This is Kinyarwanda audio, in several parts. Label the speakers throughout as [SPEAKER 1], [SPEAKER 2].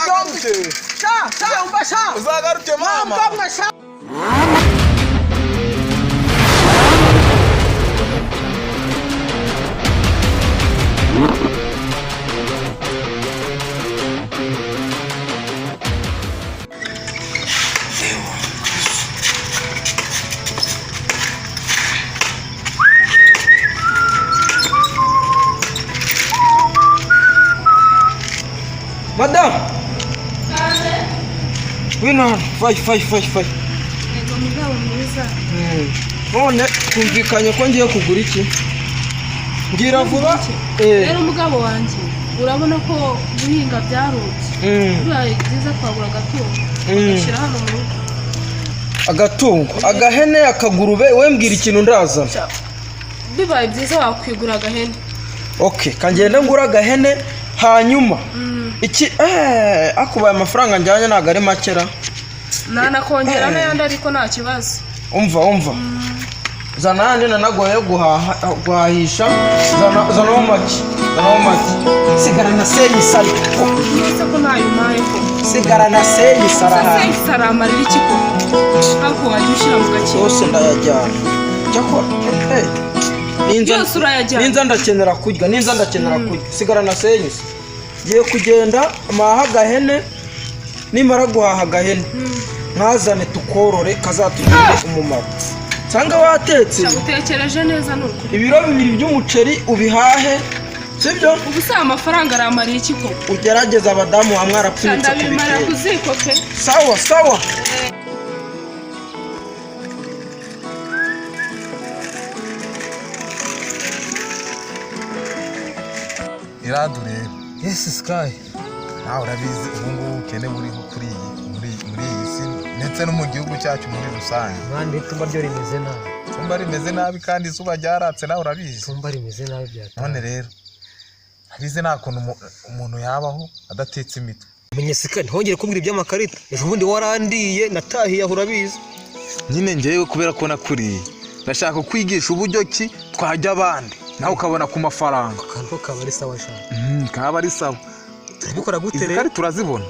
[SPEAKER 1] byombi. Sha umva sha.
[SPEAKER 2] Uzagaruke mama.
[SPEAKER 1] Mama sha. Madam. Wino, vai.
[SPEAKER 3] Ego mugabo mwiza.
[SPEAKER 1] None kumvikanye ko ngiye kugura iki? Ngira vuba.
[SPEAKER 3] Rero mugabo wanje urabona ko guhinga byarutse. Bibaye byiza kwagura agatungo. Gashira hano mu rugo.
[SPEAKER 1] Agatungo, agahene, akagurube, we mbwira ikintu ndaza.
[SPEAKER 3] Bibaye byiza wakwigura agahene.
[SPEAKER 1] Okay, kangenda ngura agahene hanyuma. Iki akubaye amafaranga njyanye naga ari makera.
[SPEAKER 3] Nana kongera n'ayandi ariko nta kibazo.
[SPEAKER 1] Umva. Zana yandi nanagoye guhahisha. Zana make. Sigara na senyi sari.
[SPEAKER 3] Nise ko nayo maye ko.
[SPEAKER 1] Sigara na senyi saraha.
[SPEAKER 3] Senyi sarama riri kiko. Ako wajyushira mu gake.
[SPEAKER 1] Yose ndayajyana. Cyakora ninza ndakenera kurya. Sigara na senyi. Giye kugenda amaha gahene nimara guhaha gahene nkazane tukorore kazatugire umumaro. Sanga watetse
[SPEAKER 3] utekereje neza nuko
[SPEAKER 1] ibiro 2 by'umuceri ubihahe sibyo
[SPEAKER 3] ubusa amafaranga aramariye ikiko
[SPEAKER 1] ugerageza abadamu hamwe arapfunitse
[SPEAKER 3] kubimara kuziko pe
[SPEAKER 1] sawa
[SPEAKER 2] iradure.
[SPEAKER 4] Yes Sky.
[SPEAKER 2] Nawe urabizi ubungu ukene buriho kuri iyi si ndetse no mu gihugu cyacu muri rusange.
[SPEAKER 4] Mande tumba ryo rimeze nabi.
[SPEAKER 2] Tumba rimeze nabi kandi izuba ryaratse nawe urabizi.
[SPEAKER 4] Tumba rimeze nabi byata.
[SPEAKER 2] None rero abize nakuntu umuntu yabaho adatetse imitwe.
[SPEAKER 4] Menye Sky ntongere kumbwira iby'amakarita. Ejo bundi warandiye natahiye aho urabizi.
[SPEAKER 2] Nyine ngewe kubera ko nakuriye ndashaka kwigisha uburyo ki twajya abandi nawe ukabona ku mafaranga.
[SPEAKER 4] Kanto kabari sawa sha.
[SPEAKER 2] Kaba ari sawa.
[SPEAKER 4] Turabikora gutere.
[SPEAKER 2] Kandi turazibona.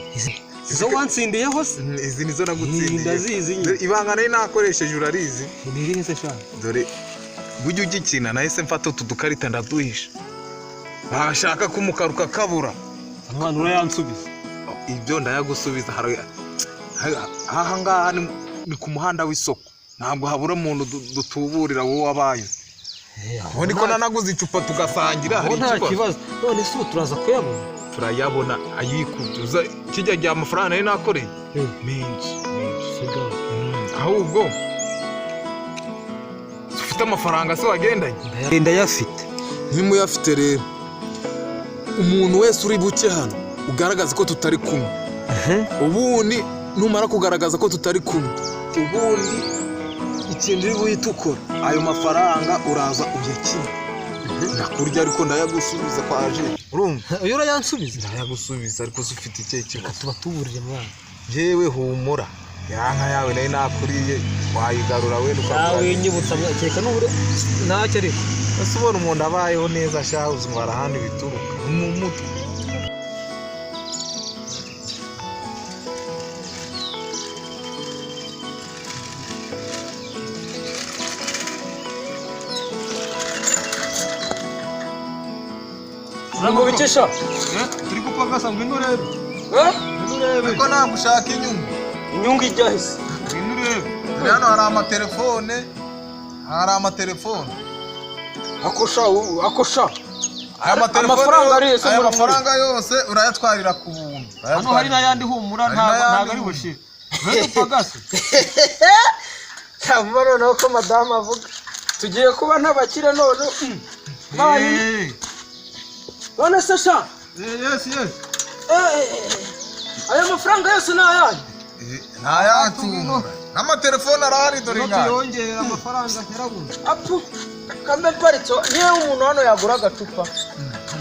[SPEAKER 4] Izo wansindiye hose.
[SPEAKER 2] Izi nizo nagutsindiye.
[SPEAKER 4] Ndazizi.
[SPEAKER 2] Ibanga nayo nakoresheje urarizi.
[SPEAKER 4] Niri se sha.
[SPEAKER 2] Dore bujye ugikina nahise mfata utu dukarita ndaduhisha. Bashaka kumukaruka kabura.
[SPEAKER 4] Amwana urayansubiza.
[SPEAKER 2] Ibyo ndayagusubiza aha ngaha ni ku muhanda w'isoko. Ntabwo habura umuntu dutuburira wowe wabaye. Ubundi ko nanaguze icupa tugasangira hari
[SPEAKER 4] ikibazo. None se turaza kuyabona.
[SPEAKER 2] Turayabona ayikutuza kijya gihe amafaranga nayo nakoreye. Menshi. Ahubwo ufite amafaranga se wagendanye?
[SPEAKER 4] Ndayafite.
[SPEAKER 2] Nimuyafite rero umuntu wese uri buke hano ugaragaza ko tutari kumwe. Ubundi numara kugaragaza ko tutari kumwe ubundi ikindi uri buhita ukora ayo mafaranga uraza uyakina. Nakurya ariko ndayagusubiza kwaje.
[SPEAKER 4] Urumva uyo urayansubiza?
[SPEAKER 2] Ndayagusubiza ariko ufite icyo kibazo.
[SPEAKER 4] Tuba tuburije mwana.
[SPEAKER 2] Jewe humura yanka yawe nayo nakuriye wayigarura we
[SPEAKER 4] nawe nyibutsa cyeka nubure ntacyo ariko
[SPEAKER 2] ese ubona umuntu abayeho neza shahuze ngo arahandi bituruka mu mutwe.
[SPEAKER 4] Ngo bikesha
[SPEAKER 2] turi gupagasa ngo inurebe inurebe ko nagushaka
[SPEAKER 4] inyungu ijyahise
[SPEAKER 2] inurebe hano hari amatelefone
[SPEAKER 4] akosha
[SPEAKER 2] aya mafaranga yose urayatwarira ku buntu.
[SPEAKER 4] Hano hari n'ayandi humura ntago ari bushire bene upagase
[SPEAKER 1] cyavaro nuko madame avuga tugiye kuba ntabakire none none se sha
[SPEAKER 2] yes
[SPEAKER 1] aya mafaranga yose n'ayandi
[SPEAKER 2] ntayatuno n'amatelefone arahari dore ngaho
[SPEAKER 4] yongera amafaranga yarabuze
[SPEAKER 1] apu kambe paritso niyo umuntu hano yagura agacupa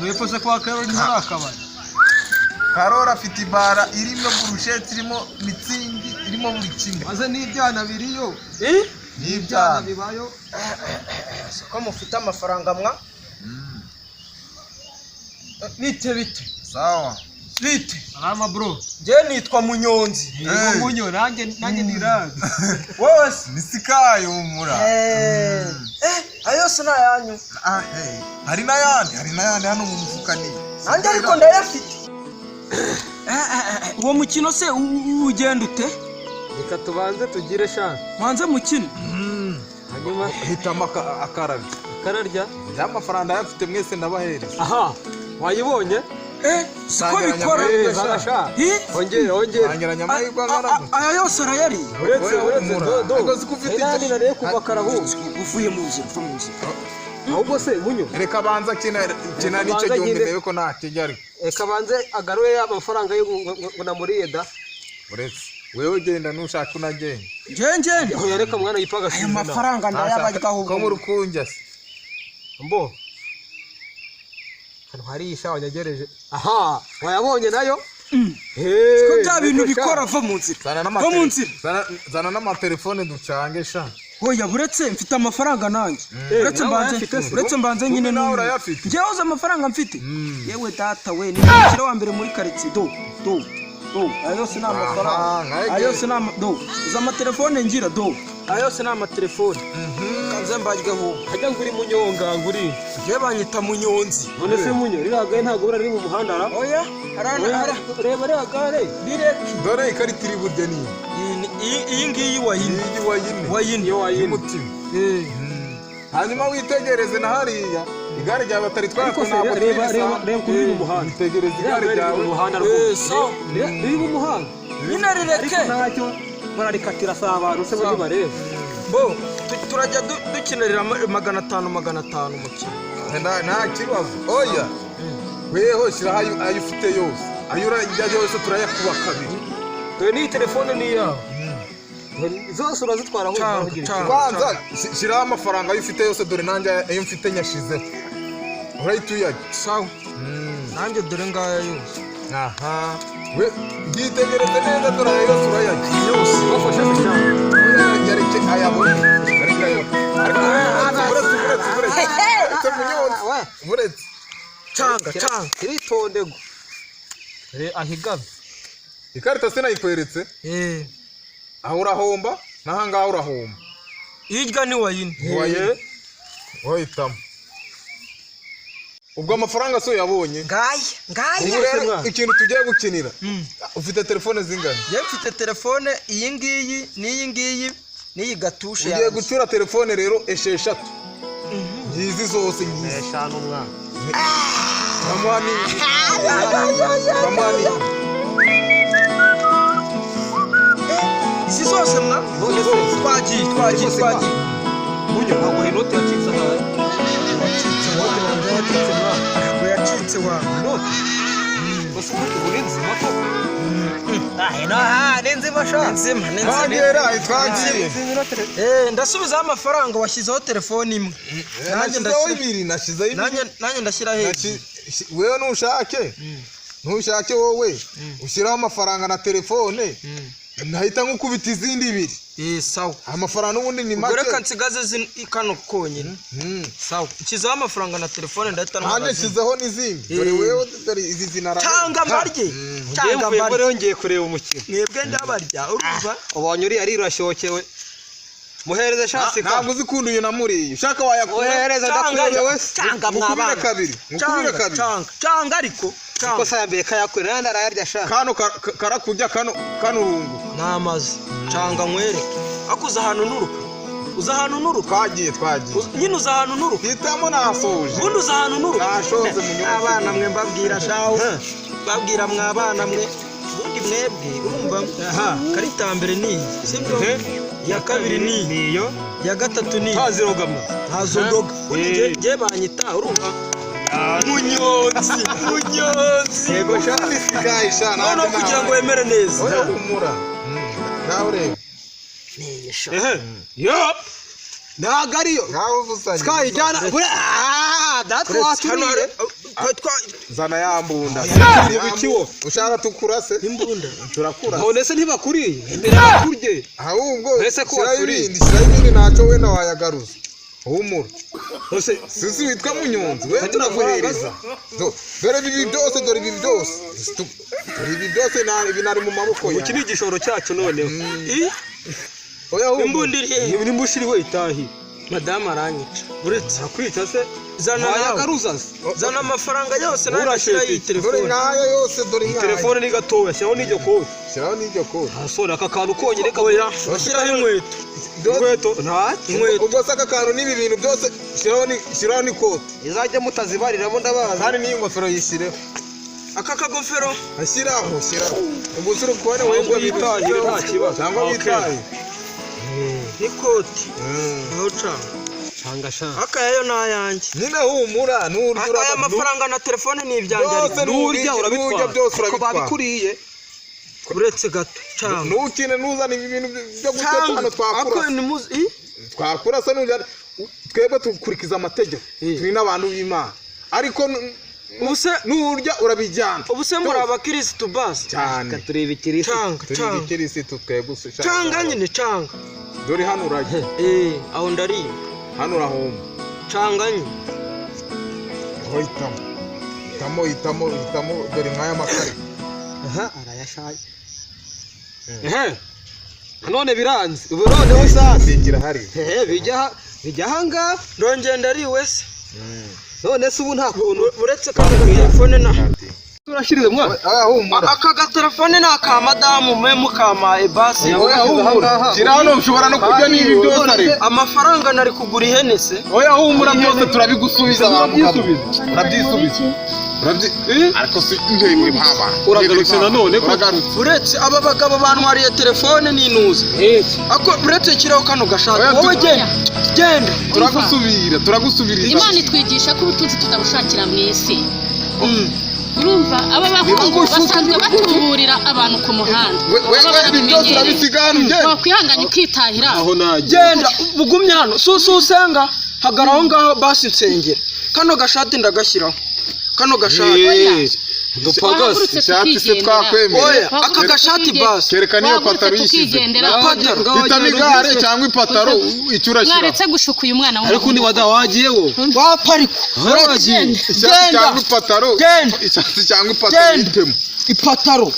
[SPEAKER 4] mwepose kwa Karoli muri akabari.
[SPEAKER 2] Karoli afite ibara irimo burusheti irimo mitsingi irimo buri kimwe
[SPEAKER 4] maze n'ibyana biriyo
[SPEAKER 2] n'ibyana
[SPEAKER 4] bibayo
[SPEAKER 1] ko mufite amafaranga mwa bite
[SPEAKER 2] sawa
[SPEAKER 1] bite
[SPEAKER 4] Salama bro.
[SPEAKER 1] je nitwa Munyonzi
[SPEAKER 4] Munyo nanjye nirazi.
[SPEAKER 1] wowe
[SPEAKER 2] nisikayo umura
[SPEAKER 1] ayo sina yanyu
[SPEAKER 2] hari n'ayandi hano mu mufuka ni
[SPEAKER 1] nanjye ariko ndayafite uwo mukino se ugenda ute
[SPEAKER 4] Reka tubanze tugire sha.
[SPEAKER 1] mwanze mukino
[SPEAKER 4] Hanyuma
[SPEAKER 2] hitamo akararya
[SPEAKER 4] kararya.
[SPEAKER 2] y'amafaranga yafite mwese ndabahereza
[SPEAKER 4] Aha. Wayibonye?
[SPEAKER 1] siko bikora
[SPEAKER 4] Zagasha. Ongera.
[SPEAKER 2] angeranya amahirwe angana
[SPEAKER 1] aya yose arayari
[SPEAKER 4] Uretse do.
[SPEAKER 2] Ntabwo uzi ko ufite
[SPEAKER 4] Nani nariye kuva karahu.
[SPEAKER 1] uvuye mu nzira uva mu nzira
[SPEAKER 4] Ahubwo se Munyo.
[SPEAKER 2] reka banza kina nicyo gihumbi mbere yuko ntakijya ariko
[SPEAKER 4] Eka banze agaruye amafaranga yo ngo namuriye da.
[SPEAKER 2] uretse wewe genda nushaka unagenda
[SPEAKER 1] ngenge
[SPEAKER 4] Aho yareka mwana yipaga
[SPEAKER 1] ayo mafaranga ndayabaryaho
[SPEAKER 2] ko muri kunjya se
[SPEAKER 4] Mbo. Hano hari isha wanyagereje. Aha, wayabonye nayo?
[SPEAKER 1] ko bya bintu bikora va mu nzira va mu nzira
[SPEAKER 2] zana n'amatelefone ducange sha
[SPEAKER 1] oya buretse mfite amafaranga nanjye uretse mbanze nyine
[SPEAKER 2] nawe urayafite
[SPEAKER 1] njyewe uzi amafaranga mfite yewe data we ni umukire wa mbere muri karitsiye do ayo yose ni amafaranga ayo yose ni uzi amatelefone ngira ayo yose ni amatelefone kanze mbajyeho
[SPEAKER 4] Hajya nguri munyonga nguri.
[SPEAKER 1] njyewe banyita Munyonzi
[SPEAKER 4] None se Munyo riragaye ntago burari mu muhanda ra?
[SPEAKER 1] oya harana
[SPEAKER 4] Reba riragare.
[SPEAKER 1] direct
[SPEAKER 2] dore ikarita iri burya ni
[SPEAKER 1] iyi ngiyi wayine
[SPEAKER 2] wayine y'umutima hanyuma witegereze na hariya igare ryawe batari twako ntabwo
[SPEAKER 4] Reba kuri mu muhanda.
[SPEAKER 2] witegereze igare ryawe
[SPEAKER 4] mu muhanda
[SPEAKER 1] so
[SPEAKER 4] riri mu muhanda.
[SPEAKER 1] nyine rireke
[SPEAKER 4] Ntacyo bararikatira saa abantu se bari bareba.
[SPEAKER 1] bo turajya dukinirira 500 umukino
[SPEAKER 2] nta kibazo oya weho shyiraho ayo ufite yose ayo urajya yose turayakuba kabiri
[SPEAKER 4] Ni telefone ni yawe. Zose urazitwara aho
[SPEAKER 2] kwanza shyiraho amafaranga ayo ufite yose dore nanjye ayo mfite nyashizeho urahita uyajya
[SPEAKER 1] sawa nanjye dore ngaya yose
[SPEAKER 2] aha we yitegereze neza dore ayo yose urayajya
[SPEAKER 1] yose
[SPEAKER 4] bafashe cyane.
[SPEAKER 2] yareke ayabonye uretse
[SPEAKER 1] canga
[SPEAKER 4] Iritondego. Ahigame.
[SPEAKER 2] ikarita se nayikweretse aho urahomba n'aha ngaha urahomba
[SPEAKER 1] hirya ni wayine
[SPEAKER 2] wahitamo ubwo amafaranga so yabonye
[SPEAKER 1] ngaya
[SPEAKER 2] ubu rero ikintu tugiye gukinira ufite telefone zingana
[SPEAKER 1] njyewe mfite telefone iyi ngiyi n'iyi gatushe
[SPEAKER 2] ugiye gucura telefone rero 6 ngizi zose ngizi
[SPEAKER 4] 5 umwana.
[SPEAKER 2] Ramani
[SPEAKER 1] izi zose mwa twagiye
[SPEAKER 4] Munyo ntabwo inote yacitse aha.
[SPEAKER 1] ntabwo yacitse wa
[SPEAKER 4] Bose uburinzi mako. Nenzima sha.
[SPEAKER 1] nzima
[SPEAKER 2] bagera twagiye
[SPEAKER 1] ndasubizaho amafaranga washyizeho telefone imwe
[SPEAKER 2] nashyizeho ibiri
[SPEAKER 1] nanjye ndashyira hejuru
[SPEAKER 2] wewe ntushake wowe ushyiraho amafaranga na telefone nahita nkukubita izindi ibiri
[SPEAKER 1] sawa
[SPEAKER 2] amafaranga n'ubundi ni make
[SPEAKER 1] reka nsigaze kano konyine sawa nshyizeho amafaranga na telefone ndahita
[SPEAKER 2] nanjye nshyizeho n'izindi dore wewe dore izi zinara
[SPEAKER 1] cyangwa mbarye
[SPEAKER 4] Yongeye kureba umukino.
[SPEAKER 1] mwebwe ndabarya urumva
[SPEAKER 4] Ubonye uri arirashokewe. Muhereze shasi ka.
[SPEAKER 2] ntabwo uzi kuntu uyu namuriye ushaka wayakura
[SPEAKER 4] Muhereze ndakurebe wese.
[SPEAKER 1] cyangwa mwabana
[SPEAKER 2] kabiri
[SPEAKER 1] cyangwa ariko
[SPEAKER 4] Ko sa yambere kayakurira nandi arayarya sha.
[SPEAKER 2] kano karakujya kano urungu
[SPEAKER 1] namaze cyangwa nkwereke akuza ahantu nuruka
[SPEAKER 2] twagiye
[SPEAKER 1] nyine uza ahantu nuruka
[SPEAKER 2] hitamo nasoje
[SPEAKER 1] ubundi uza ahantu nuruka
[SPEAKER 2] nashoze mu nyuma
[SPEAKER 1] abana mwe mbabwira shaho babwira mwabana mwe ubundi mwebwe urumva karita mbere ni sibyo ya kabiri ni
[SPEAKER 4] Niyo.
[SPEAKER 1] ya gatatu ni
[SPEAKER 4] Ntazirogama.
[SPEAKER 1] ntazodoga je banyita urumva Munyonzi
[SPEAKER 2] yego shani sikayisha
[SPEAKER 1] none kugira ngo wemere neza
[SPEAKER 2] oya humura nawe ureba
[SPEAKER 4] Yo. Nagariyo.
[SPEAKER 2] nawe uvusanye
[SPEAKER 4] Sky jana. That's what
[SPEAKER 2] zana yambunda
[SPEAKER 4] Ikiwo.
[SPEAKER 2] ushaka tukurase
[SPEAKER 1] imbunda
[SPEAKER 2] turakura
[SPEAKER 4] None se ntibakuriye. Imbere bakurye.
[SPEAKER 2] ahubwo
[SPEAKER 4] Ese ko
[SPEAKER 2] shyiraho
[SPEAKER 4] waturiye.
[SPEAKER 2] ibindi ntacyo wenda wayagaruza humura sisi witwa Munyonzi we turaguhereza dore ibi byose dore ibi byose nari mu maboko
[SPEAKER 4] iki ni igishoro cyacu noneho
[SPEAKER 2] oya
[SPEAKER 4] imbundiri nimbushiriwe itahi
[SPEAKER 1] madamu aranyica
[SPEAKER 4] uretse akwica se
[SPEAKER 1] zana amafaranga yose nashira iyi telefone
[SPEAKER 2] dore nayo yose dore nyayo
[SPEAKER 4] telefone ni gatoya shyiraho n'iryo kode asora aka kantu konyine kabera
[SPEAKER 1] bashyiraho
[SPEAKER 4] inkweto
[SPEAKER 2] ubwo saka kantu n'ibi bintu byose shyiraho ni kode
[SPEAKER 4] izajya mutazibariramo ndabaza
[SPEAKER 2] kandi n'iyi ngofero yishyireho
[SPEAKER 1] aka kagofero
[SPEAKER 2] ashyiraho ubwo usura kubona wowe ngo
[SPEAKER 4] bitahire nta kibazo
[SPEAKER 2] cyangwa bitaye
[SPEAKER 1] n'ikoti aho
[SPEAKER 4] canga
[SPEAKER 1] aka yayo nayanjye
[SPEAKER 2] nyine humura
[SPEAKER 1] aya mafaranga na telefone ni ibyanjye
[SPEAKER 4] n'urya urabitwara
[SPEAKER 2] byose
[SPEAKER 4] ko babikuriye
[SPEAKER 1] uretse gato canga
[SPEAKER 2] ntukine ntuzane ibintu byo guteka hano twakura se n'ujya twebwe tukurikiza amategeko turi n'abantu b'Imana ariko
[SPEAKER 1] ubuse
[SPEAKER 2] n'urya urabijyana
[SPEAKER 1] ubuse muri abakirisitu basi
[SPEAKER 2] cyane
[SPEAKER 4] tureba ikirisitu
[SPEAKER 2] turi ikirisitu twebwe
[SPEAKER 1] canga nyine canga
[SPEAKER 2] dore hano urajya
[SPEAKER 1] aho ndari
[SPEAKER 2] hano urahomba
[SPEAKER 1] canga nyine
[SPEAKER 2] hitamo dore nk'aya makare
[SPEAKER 4] arayashaye none biranze ubu noneho sasa
[SPEAKER 2] kirahari
[SPEAKER 4] bijya ahangaha
[SPEAKER 1] ndongeye ndari wese
[SPEAKER 4] none se ubu nta kuntu
[SPEAKER 1] uretse kandi telefone na
[SPEAKER 4] turashiriwe mwana
[SPEAKER 1] aka gatelefone ni aka madamu mwe mukamaye basi
[SPEAKER 2] kira hano ushobora no kujya n'ibi byose ariko
[SPEAKER 1] amafaranga nari kugura ihene se
[SPEAKER 2] oya humura byose turabigusubiza urabyisubiza ariko si ndemwe baba
[SPEAKER 4] uragarutse nanone
[SPEAKER 1] uretse aba bagabo bantwariye telefone n'intuza ako uretse kiraho kano gashaka wowe genda
[SPEAKER 2] turagusubira
[SPEAKER 5] Imana itwigisha ko ubutunzi tutabushakira mu isi urumva aba bahungu basanzwe batuburira abantu ku muhanda wakwihanganya ukitahira
[SPEAKER 4] aho
[SPEAKER 1] genda bugumye hano usenga hagaraho ngaho basi nsengera kano gashati ndagashyiraho kano gashati
[SPEAKER 2] dupagase ishati se twakwemeye
[SPEAKER 1] aka gashati basi
[SPEAKER 2] kerekana iyo pataro yishyize hitamo igare cyangwa ipataro icyo urashyira
[SPEAKER 5] mwaretse gushuka uyu mwana w'umuntu
[SPEAKER 4] ariko niba wagiyewo
[SPEAKER 1] wapariko
[SPEAKER 2] ishati cyangwa ipataro ishati cyangwa ipataro yitemo
[SPEAKER 1] ipataro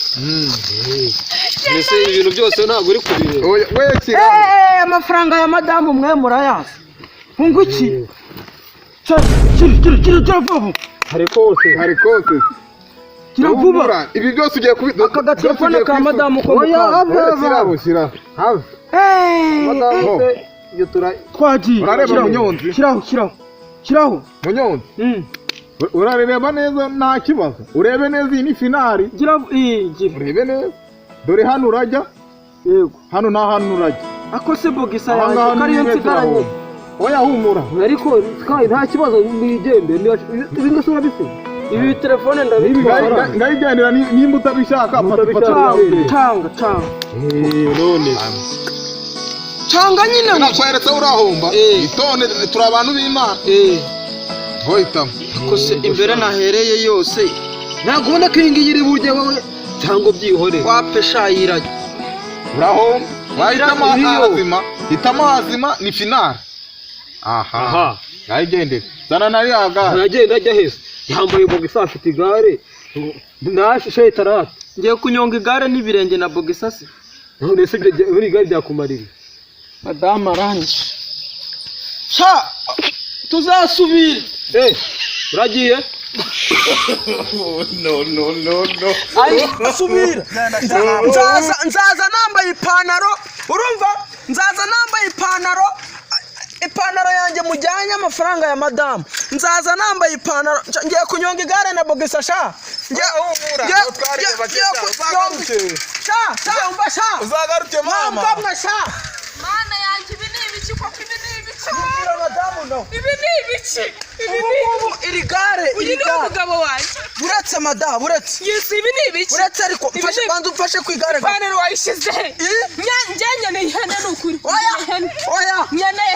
[SPEAKER 4] mbese ibintu byose ntabwo uri kubireba
[SPEAKER 2] we kira
[SPEAKER 1] amafaranga ya madamu mwe murayazi hunguki kira vuba
[SPEAKER 4] hari kose
[SPEAKER 1] kira vuba
[SPEAKER 2] ibi byose ugiye kubita
[SPEAKER 1] aka gatelefone ka madamu ko
[SPEAKER 2] shyira have
[SPEAKER 4] madamu iyo
[SPEAKER 1] twagiye
[SPEAKER 2] urareba Munyonzi
[SPEAKER 1] kiraho
[SPEAKER 2] Munyonzi urareba neza nta kibazo urebe neza iyi ni finali urebe neza dore hano urajya
[SPEAKER 1] yego
[SPEAKER 2] hano na hano urajya
[SPEAKER 1] ako se bogisa yanjye kariyo nsigaranye
[SPEAKER 2] oya humura
[SPEAKER 4] ariko nta kibazo nigende ibi ngase urabise
[SPEAKER 1] ibi telefone ndabitwara
[SPEAKER 2] ngayigendera nimba utabishaka
[SPEAKER 1] canga
[SPEAKER 4] none
[SPEAKER 1] canga nyine
[SPEAKER 2] nakweretse urahomba itonde turi abantu b'Imana hoitamo
[SPEAKER 1] ko se imbere nahereye yose
[SPEAKER 4] ntabwo ubona ko iyi ngiyi iri burya wowe cyangwa byihore
[SPEAKER 1] wapesha yirajya
[SPEAKER 2] urahomba hitamo hazima ni finale aha ngayigendera zana nari agara
[SPEAKER 4] aragenda ajya hese yambaye bogisa afite igare nashe tarata
[SPEAKER 1] ngiye kunyonga igare n'ibirenge na bogisa se
[SPEAKER 4] none se buri igare byakumarira
[SPEAKER 1] madamu arangije tuzasubira
[SPEAKER 4] uragiye
[SPEAKER 2] no
[SPEAKER 1] asubira nzaza nambaye ipantaro urumva nzaza nambaye ipantaro yanjye mujyanye amafaranga ya madamu nzaza nambaye ipantaro ngiye kunyonga igare na bogisa
[SPEAKER 2] uzagaruke mama
[SPEAKER 3] Mana yanjye ibi ni ibiki koko ibi ni ibiki ibi ni ibiki
[SPEAKER 1] ubu iri gare
[SPEAKER 3] uyu ni umugabo wanjye
[SPEAKER 1] buretse madamu buretse
[SPEAKER 3] yesi ibi ni ibiki
[SPEAKER 1] buretse ariko banza umfashe ku igare
[SPEAKER 3] ipantaro wayishyize njye nkeneye ihene ni ukuri
[SPEAKER 1] oya
[SPEAKER 3] nkeneye